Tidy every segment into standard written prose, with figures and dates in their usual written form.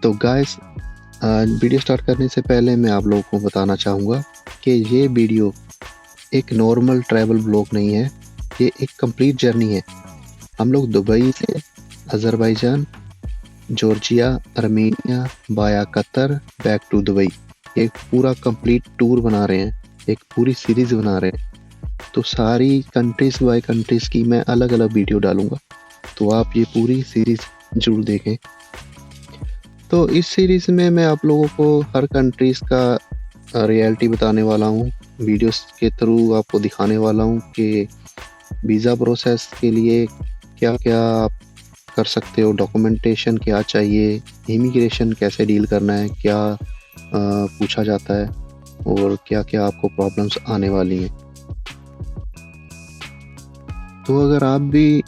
तो guys, video start करने से पहले मैं आप लोगों को बताना चाहूँगा कि ये वीडियो एक नॉर्मल ट्रैवल ब्लॉग नहीं है, ये एक कंप्लीट जर्नी है। हम लोग दुबई से Azerbaijan, Georgia, Armenia, via Qatar, back to Dubai, एक पूरा कंप्लीट टूर बना रहे हैं, एक पूरी सीरीज़ बना रहे हैं। तो सारी कंट्रीज़ बाय कंट्रीज़ की मैं अलग-अलग वीडियो डालूँगा, तो आप ये पूरी सीरीज़ ज़रूर देखें। तो इस सीरीज़ में मैं आप लोगों को हर कंट्रीज़ का रियलिटी बताने वाला हूँ। वीडियोस के थ्रू आपको दिखाने वाला हूँ कि वीज़ा प्रोसेस के लिए क्या-क्या आप कर सकते हो, डॉक्यूमेंटेशन क्या चाहिए, इमिग्रेशन कैसे डील करना है, क्या पूछा जाता है और क्या-क्या आपको प्रॉब्लम्स आने वाली हैं। तो अगर आप भी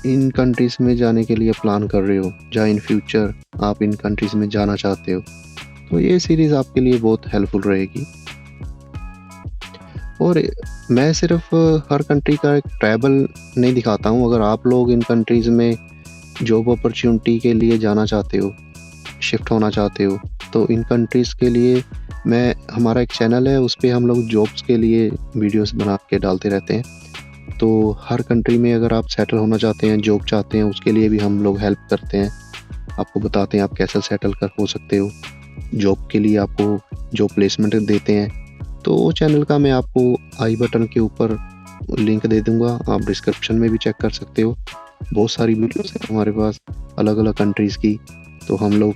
इन कंट्रीज़ में जाने के लिए प्लान कर रहे हो, या इन फ्यूचर आप इन कंट्रीज़ में जाना चाहते हो, तो ये सीरीज़ आपके लिए बहुत हेल्पफुल रहेगी। और मैं सिर्फ हर कंट्री का एक ट्रैवल नहीं दिखाता हूँ। अगर आप लोग इन कंट्रीज़ में जॉब अपॉर्चुनिटी के लिए जाना चाहते हो, शिफ्ट होना चाहते हो, तो इन कंट्रीज़ के लिए हमारा एक चैनल है, उस पे हम लोग जॉब्स के लिए वीडियोस बना के डालते रहते हैं। तो हर कंट्री में अगर आप सेटल होना चाहते हैं, जॉब चाहते हैं, उसके लिए भी हम लोग हेल्प करते हैं। आपको बताते हैं आप कैसे सेटल हो सकते हो। जॉब के लिए आपको जॉब प्लेसमेंट देते हैं। तो वो चैनल का मैं आपको आई बटन के ऊपर लिंक दे दूँगा, आप डिस्क्रिप्शन में भी चेक कर सकते हो। बहुत सारी वीडियोस हैं हमारे पास अलग-अलग कंट्रीज़ की। तो हम लोग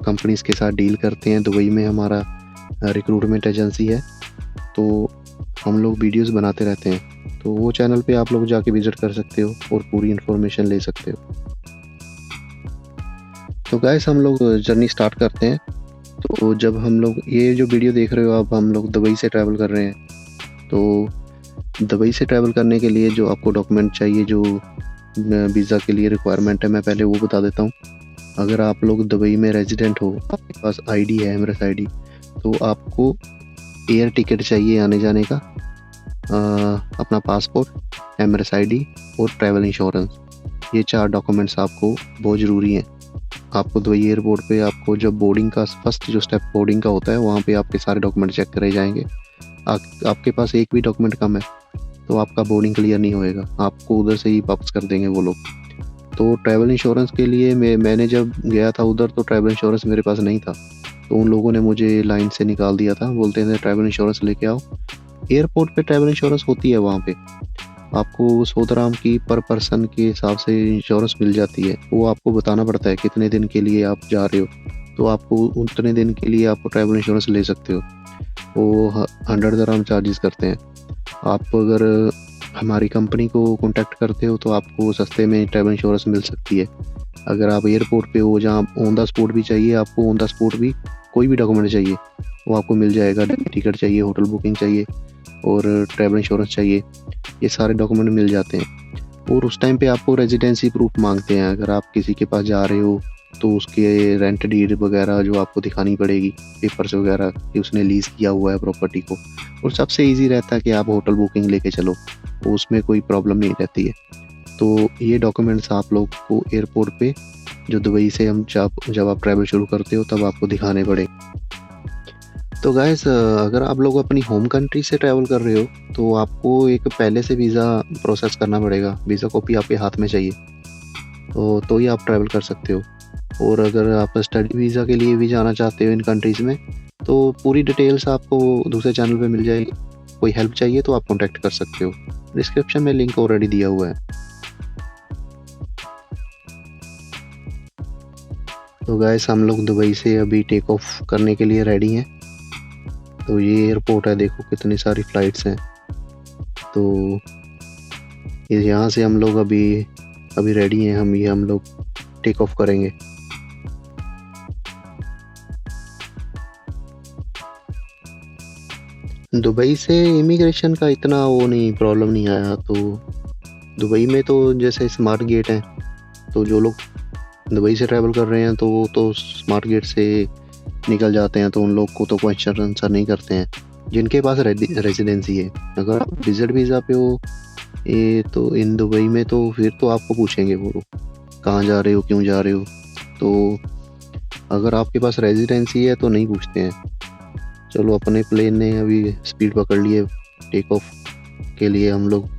कंपनीज़ के साथ डील करते हैं। दुबई में हमारा रिक्रूटमेंट एजेंसी है, तो हम लोग वीडियोस बनाते रहते हैं। तो वो चैनल पे आप लोग जाके विज़िट कर सकते हो और पूरी इन्फॉर्मेशन ले सकते हो। तो गाइस, हम लोग जर्नी स्टार्ट करते हैं। तो जब हम लोग ये जो वीडियो देख रहे हो आप, हम लोग दुबई से ट्रैवल कर रहे हैं। तो दुबई से ट्रैवल करने के लिए जो आपको डॉक्यूमेंट चाहिए, जो वीज़ा के लिए रिक्वायरमेंट है, मैं पहले वो बता देता हूँ। अगर आप लोग दुबई में रेजिडेंट हो, आपके पास आईडी है, एमिरेट्स आईडी, तो आपको एयर टिकट चाहिए आने जाने का, अपना पासपोर्ट, एमिरेट्स आईडी और ट्रैवल इंश्योरेंस। ये 4 डॉक्यूमेंट्स आपको बहुत ज़रूरी हैं। आपको दुबई एयरपोर्ट पे आपको जब बोर्डिंग का फर्स्ट जो स्टेप बोर्डिंग का होता है, वहाँ पे आपके सारे डॉक्यूमेंट चेक करे जाएंगे। आपके पास एक भी डॉक्यूमेंट कम है तो आपका बोर्डिंग क्लियर नहीं होएगा, आपको उधर से ही वापस कर देंगे वो लोग। तो ट्रैवल इंश्योरेंस के लिए मैंने जब गया था उधर, तो ट्रैवल इंश्योरेंस मेरे पास नहीं था, तो उन लोगों ने मुझे लाइन से निकाल दिया था। बोलते थे ट्रैवल इंश्योरेंस लेके आओ। एयरपोर्ट पे ट्रैवल इंश्योरेंस होती है, वहाँ पे आपको 100 दिरहम की पर पर्सन के हिसाब से इंश्योरेंस मिल जाती है। वो आपको बताना पड़ता है कितने दिन के लिए आप जा रहे हो, तो आपको उतने दिन के लिए आपको ट्रैवल इंश्योरेंस ले सकते हो। वो 100 दिरहम चार्जेस करते हैं। आप अगर हमारी कंपनी को कॉन्टैक्ट करते हो तो आपको सस्ते में ट्रैवल इंश्योरेंस मिल सकती है। अगर आप एयरपोर्ट पे हो, जहाँ ऑन द स्पॉट भी चाहिए, आपको ऑन द स्पॉट भी कोई भी डॉक्यूमेंट चाहिए, वो आपको मिल जाएगा। टिकट चाहिए, होटल बुकिंग चाहिए और ट्रैवल इंश्योरेंस चाहिए, ये सारे डॉक्यूमेंट मिल जाते हैं। और उस टाइम पे आपको रेजिडेंसी प्रूफ मांगते हैं। अगर आप किसी के पास जा रहे हो तो उसके रेंट डीड वगैरह जो आपको दिखानी पड़ेगी, पेपर्स वगैरह कि उसने लीज़ किया हुआ है प्रॉपर्टी को। और सबसे ईज़ी रहता है कि आप होटल बुकिंग लेके चलो, तो उसमें कोई प्रॉब्लम नहीं रहती है। तो ये डॉक्यूमेंट्स आप लोग को एयरपोर्ट पे, जो दुबई से जब आप ट्रैवल शुरू करते हो तब आपको दिखाने पड़े। तो गाइस, अगर आप लोग अपनी होम कंट्री से ट्रैवल कर रहे हो तो आपको एक पहले से वीज़ा प्रोसेस करना पड़ेगा। वीज़ा कॉपी आपके हाथ में चाहिए, तो ही आप ट्रैवल कर सकते हो। और अगर आप स्टडी वीज़ा के लिए भी जाना चाहते हो इन कंट्रीज़ में, तो पूरी डिटेल्स आपको दूसरे चैनल पे मिल जाएगी। कोई हेल्प चाहिए तो आप कॉन्टैक्ट कर सकते हो। डिस्क्रिप्शन में लिंक ऑलरेडी दिया हुआ है। तो गाइस, हम लोग दुबई से अभी टेक ऑफ करने के लिए रेडी हैं। तो ये एयरपोर्ट है, देखो कितनी सारी फ़्लाइट्स हैं। तो यहाँ से हम लोग अभी रेडी हैं। हम लोग टेक ऑफ करेंगे। दुबई से इमिग्रेशन का इतना प्रॉब्लम नहीं आया। तो दुबई में तो जैसे स्मार्ट गेट हैं, तो जो लोग दुबई से ट्रैवल कर रहे हैं तो वो तो स्मार्ट गेट से निकल जाते हैं, तो उन लोग को तो क्वेश्चन आंसर नहीं करते हैं जिनके पास रेजिडेंसी है। अगर आप विजिट वीज़ा पे हो तो इन दुबई में, तो फिर तो आपको पूछेंगे वो लोग कहाँ जा रहे हो, क्यों जा रहे हो। तो अगर आपके पास रेजिडेंसी है तो नहीं पूछते हैं। चलो अपने प्लेन ने अभी स्पीड पकड़ लिए टेक ऑफ के लिए। हम लोग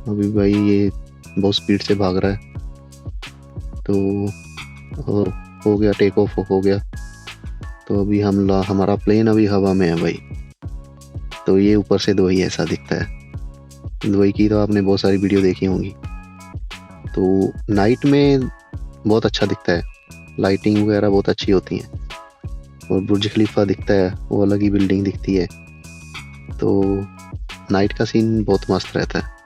अभी भाई ये बहुत स्पीड से भाग रहा है, तो हो गया टेक ऑफ हो गया। तो अभी हमारा प्लेन अभी हवा में है भाई। तो ये ऊपर से दुबई ऐसा दिखता है। दुबई की तो आपने बहुत सारी वीडियो देखी होंगी। तो नाइट में बहुत अच्छा दिखता है, लाइटिंग वगैरह बहुत अच्छी होती है, और बुर्ज खलीफा दिखता है, वो अलग ही बिल्डिंग दिखती है। तो नाइट का सीन बहुत मस्त रहता है।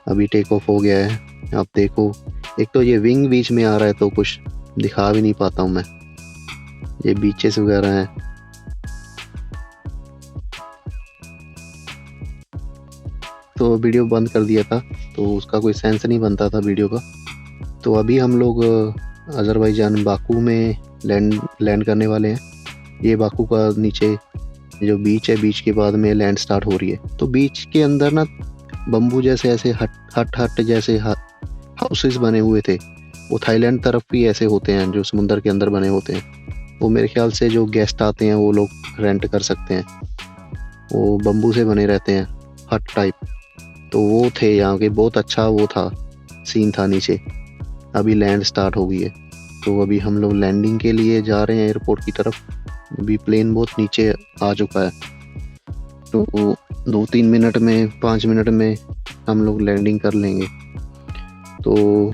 अभी टेक ऑफ हो गया है, आप देखो। एक तो ये विंग बीच में आ रहा है तो कुछ दिखा भी नहीं पाता हूँ मैं। ये बीचेस वगैरह हैं। तो वीडियो बंद कर दिया था, तो उसका कोई सेंस नहीं बनता था वीडियो का। तो अभी हम लोग अज़रबैजान बाकू में लैंड करने वाले हैं। ये बाकू का नीचे जो बीच है, बीच के बाद में लैंड स्टार्ट हो रही है। तो बीच के अंदर ना बम्बू जैसे ऐसे हट जैसे हाउसेस बने हुए थे। वो थाईलैंड तरफ भी ऐसे होते हैं जो समुंदर के अंदर बने होते हैं। वो मेरे ख्याल से जो गेस्ट आते हैं वो लोग रेंट कर सकते हैं। वो बम्बू से बने रहते हैं, हट टाइप। तो वो थे यहाँ के, बहुत अच्छा वो था, सीन था नीचे। अभी लैंड स्टार्ट हो गई है, तो अभी हम लोग लैंडिंग के लिए जा रहे हैं एयरपोर्ट की तरफ। अभी प्लेन बहुत नीचे आ चुका है, तो 2-3 मिनट में 5 मिनट में हम लोग लैंडिंग कर लेंगे। तो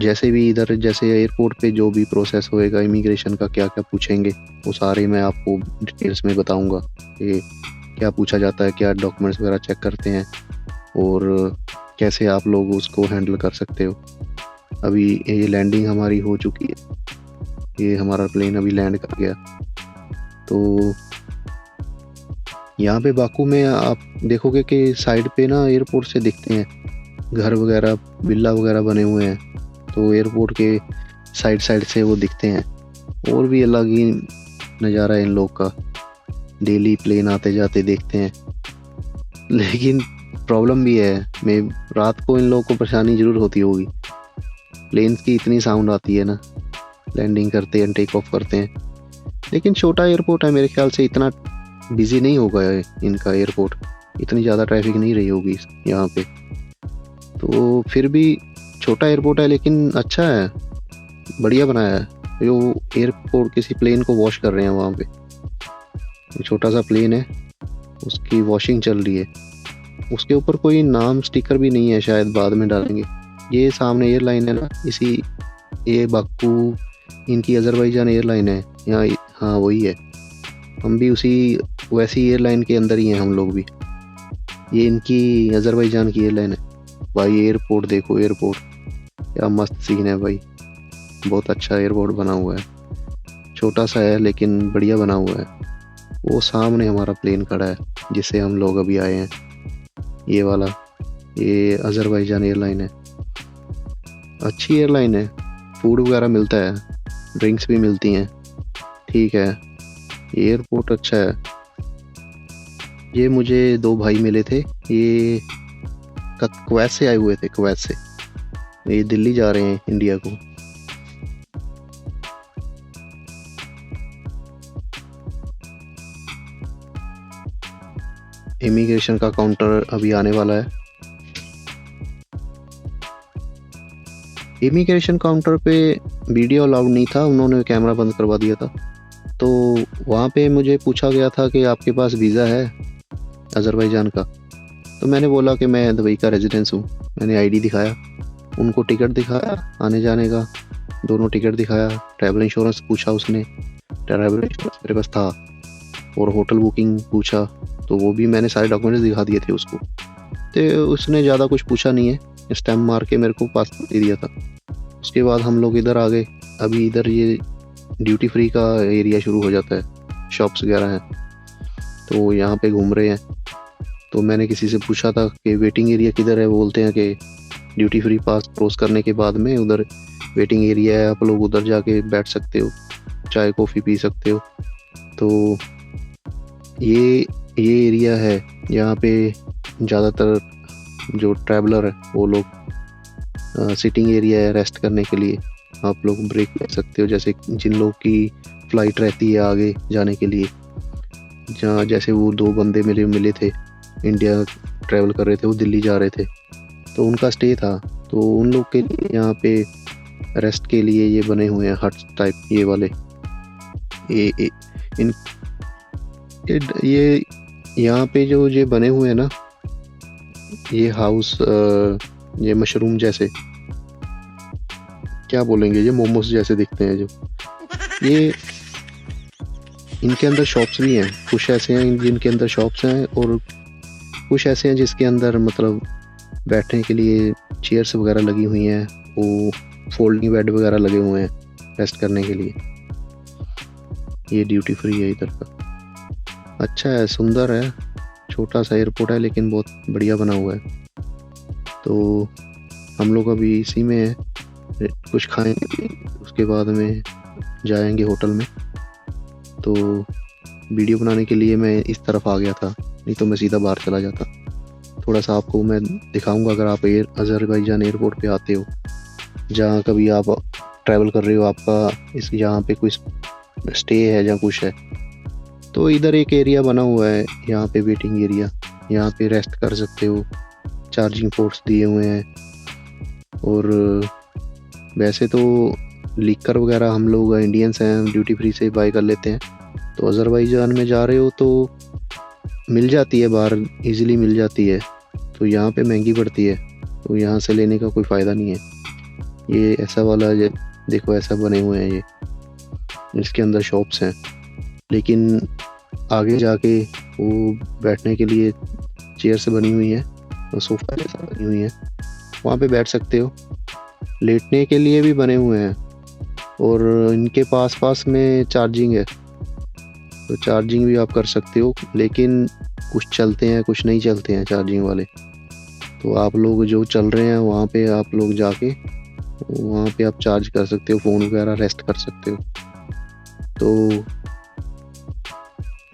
जैसे भी इधर जैसे एयरपोर्ट पे जो भी प्रोसेस होएगा इमिग्रेशन का, क्या क्या पूछेंगे, वो सारे मैं आपको डिटेल्स में बताऊंगा कि क्या पूछा जाता है, क्या डॉक्यूमेंट्स वगैरह चेक करते हैं, और कैसे आप लोग उसको हैंडल कर सकते हो। अभी ये लैंडिंग हमारी हो चुकी है, ये हमारा प्लेन अभी लैंड कर गया। तो यहाँ पे बाकू में आप देखोगे कि साइड पे ना एयरपोर्ट से दिखते हैं घर वगैरह, विला वगैरह बने हुए हैं। तो एयरपोर्ट के साइड से वो दिखते हैं। और भी अलग ही नज़ारा है इन लोग का, डेली प्लेन आते जाते देखते हैं। लेकिन प्रॉब्लम भी है, मैं रात को इन लोगों को परेशानी ज़रूर होती होगी। प्लेन्स की इतनी साउंड आती है ना, लैंडिंग करते हैं, टेक ऑफ करते हैं। लेकिन छोटा एयरपोर्ट है, मेरे ख्याल से इतना बिजी नहीं होगा इनका एयरपोर्ट, इतनी ज़्यादा ट्रैफिक नहीं रही होगी यहाँ पे। तो फिर भी छोटा एयरपोर्ट है, लेकिन अच्छा है, बढ़िया बनाया है। जो एयरपोर्ट किसी प्लेन को वॉश कर रहे हैं वहाँ पे, छोटा सा प्लेन है, उसकी वॉशिंग चल रही है। उसके ऊपर कोई नाम स्टिकर भी नहीं है, शायद बाद में डालेंगे। ये सामने एयरलाइन है ना, ये बाकू इनकी अज़रबैजान एयरलाइन है यहाँ। हाँ वही है, हम भी वैसी एयरलाइन के अंदर ही हैं हम लोग भी। ये इनकी अज़रबैजान की एयरलाइन है भाई। एयरपोर्ट देखो, एयरपोर्ट क्या मस्त सीन है भाई, बहुत अच्छा एयरपोर्ट बना हुआ है। छोटा सा है लेकिन बढ़िया बना हुआ है। वो सामने हमारा प्लेन खड़ा है जिससे हम लोग अभी आए हैं, ये वाला, ये अज़रबैजान एयरलाइन है। अच्छी एयरलाइन है, फूड वगैरह मिलता है, ड्रिंक्स भी मिलती हैं, ठीक है। एयरपोर्ट अच्छा है। ये मुझे 2 भाई मिले थे, ये कुवैत से आए हुए थे, कुवैत से। ये दिल्ली जा रहे हैं, इंडिया को। इमिग्रेशन का काउंटर अभी आने वाला है। इमिग्रेशन काउंटर पे वीडियो अलाउड नहीं था, उन्होंने कैमरा बंद करवा दिया था। तो वहाँ पे मुझे पूछा गया था कि आपके पास वीज़ा है अज़रबैजान का। तो मैंने बोला कि मैं दुबई का रेजिडेंस हूँ। मैंने आईडी दिखाया, उनको टिकट दिखाया आने जाने का, दोनों टिकट दिखाया। ट्रैवल इंश्योरेंस पूछा उसने, ट्रैवल इंश्योरेंस मेरे पास था, और होटल बुकिंग पूछा, तो वो भी मैंने सारे डॉक्यूमेंट्स दिखा दिए थे उसको। तो उसने ज़्यादा कुछ पूछा नहीं है, स्टैम्प मार के मेरे को पासपोर्ट दे दिया था। उसके बाद हम लोग इधर आ गए। अभी इधर ये ड्यूटी फ्री का एरिया शुरू हो जाता है, शॉप्स वगैरह हैं, तो यहाँ पे घूम रहे हैं। तो मैंने किसी से पूछा था कि वेटिंग एरिया किधर है, बोलते हैं कि ड्यूटी फ्री पास क्रॉस करने के बाद में उधर वेटिंग एरिया है, आप लोग उधर जाके बैठ सकते हो, चाय कॉफ़ी पी सकते हो। तो ये ये एरिया है यहाँ पे ज़्यादातर जो ट्रैवलर है वो लोग सिटिंग एरिया है रेस्ट करने के लिए। आप लोग ब्रेक ले सकते हो, जैसे जिन लोग की फ़्लाइट रहती है आगे जाने के लिए, जहाँ जैसे वो 2 बंदे मिले थे, इंडिया ट्रैवल कर रहे थे, वो दिल्ली जा रहे थे, तो उनका स्टे था। तो उन लोग के लिए यहाँ पे रेस्ट के लिए ये बने हुए हैं हट्स टाइप, ये वाले ये इन ये यहाँ पे जो ये बने हुए हैं ना, ये हाउस, ये मशरूम जैसे, क्या बोलेंगे, ये मोमोस जैसे दिखते हैं जो, ये इनके अंदर शॉप्स भी हैं। कुछ ऐसे हैं जिनके अंदर शॉप्स हैं और कुछ ऐसे हैं जिसके अंदर मतलब बैठने के लिए चेयर्स वगैरह लगी हुई हैं, वो फोल्डिंग बेड वगैरह लगे हुए हैं रेस्ट करने के लिए। ये ड्यूटी फ्री है इधर का। अच्छा है, सुंदर है, छोटा सा एयरपोर्ट है लेकिन बहुत बढ़िया बना हुआ है। तो हम लोग अभी इसी में है, कुछ खाएंगे उसके बाद में जाएंगे होटल में। तो वीडियो बनाने के लिए मैं इस तरफ आ गया था, नहीं तो मैं सीधा बाहर चला जाता। थोड़ा सा आपको मैं दिखाऊंगा, अगर आप अज़रबैजान एयरपोर्ट पे आते हो, जहाँ कभी आप ट्रैवल कर रहे हो, आपका इस यहाँ पे कोई स्टे है या कुछ है, तो इधर एक एरिया बना हुआ है यहाँ पे, वेटिंग एरिया, यहाँ पे रेस्ट कर सकते हो। चार्जिंग पोर्ट्स दिए हुए हैं। और वैसे तो लीकर वगैरह हम लोग इंडियंस हैं, ड्यूटी फ्री से बाय कर लेते हैं। तो अज़रबैजान में जा रहे हो तो मिल जाती है बाहर, इजीली मिल जाती है, तो यहाँ पे महंगी पड़ती है, तो यहाँ से लेने का कोई फ़ायदा नहीं है। ये ऐसा वाला, ये देखो ऐसा बने हुए हैं, ये इसके अंदर शॉप्स हैं, लेकिन आगे जाके वो बैठने के लिए चेयर्स बनी हुई हैं और सोफ़ा जैसा बनी हुई है, वहाँ पे बैठ सकते हो। लेटने के लिए भी बने हुए हैं और इनके पास में चार्जिंग है, तो चार्जिंग भी आप कर सकते हो, लेकिन कुछ चलते हैं कुछ नहीं चलते हैं चार्जिंग वाले। तो आप लोग जो चल रहे हैं वहाँ पे आप लोग जाके वहाँ पे आप चार्ज कर सकते हो, फ़ोन वगैरह रेस्ट कर सकते हो। तो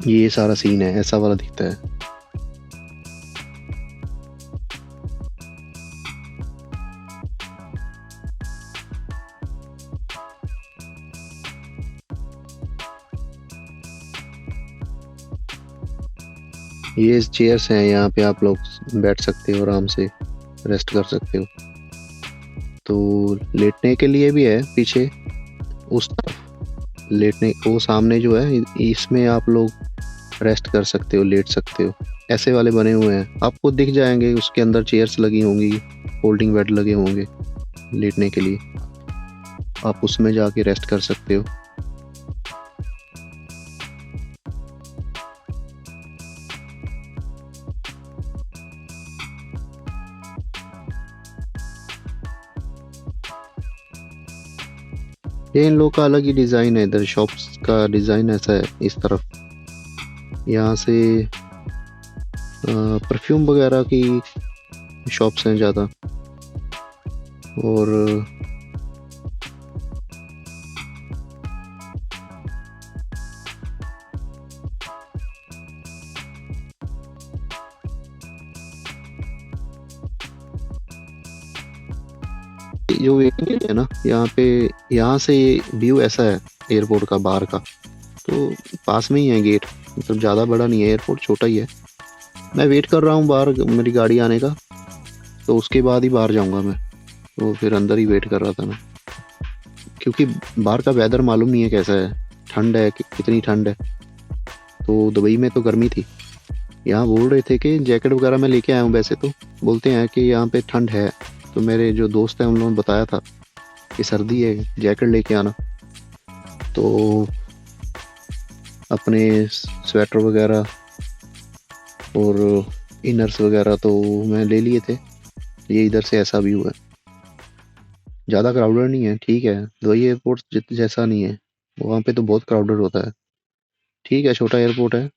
ये सारा सीन है, ऐसा वाला दिखता है। ये चेयर्स हैं, यहाँ पे आप लोग बैठ सकते हो, आराम से रेस्ट कर सकते हो। तो लेटने के लिए भी है पीछे, उस तरफ लेटने, वो सामने जो है इसमें आप लोग रेस्ट कर सकते हो, लेट सकते हो। ऐसे वाले बने हुए हैं, आपको दिख जाएंगे, उसके अंदर चेयर्स लगी होंगी, फोल्डिंग बेड लगे होंगे लेटने के लिए, आप उसमें जाके रेस्ट कर सकते हो। ये इन लोग का अलग ही डिज़ाइन है, इधर शॉप्स का डिज़ाइन ऐसा है इस तरफ। यहाँ से परफ्यूम वगैरह की शॉप्स हैं ज़्यादा। और जो वेटिंग एरिया है ना, यहाँ पे, यहाँ से व्यू ऐसा है एयरपोर्ट का बाहर का, तो पास में ही है गेट, मतलब ज़्यादा बड़ा नहीं है एयरपोर्ट, छोटा ही है। मैं वेट कर रहा हूँ बाहर मेरी गाड़ी आने का, तो उसके बाद ही बाहर जाऊँगा मैं। तो फिर अंदर ही वेट कर रहा था मैं, क्योंकि बाहर का वेदर मालूम नहीं है कैसा है, ठंड है कितनी ठंड है। तो दुबई में तो गर्मी थी, यहाँ बोल रहे थे कि जैकेट वगैरह मैं लेके आया हूँ, वैसे तो बोलते हैं कि यहाँ पे ठंड है, तो मेरे जो दोस्त हैं उन लोगों ने बताया था कि सर्दी है, जैकेट लेके आना। तो अपने स्वेटर वगैरह और इनर्स वगैरह तो मैं ले लिए थे। ये इधर से ऐसा व्यू है, ज़्यादा क्राउडेड नहीं है, ठीक है। दुबई एयरपोर्ट जैसा नहीं है, वहाँ पे तो बहुत क्राउडेड होता है। ठीक है, छोटा एयरपोर्ट है।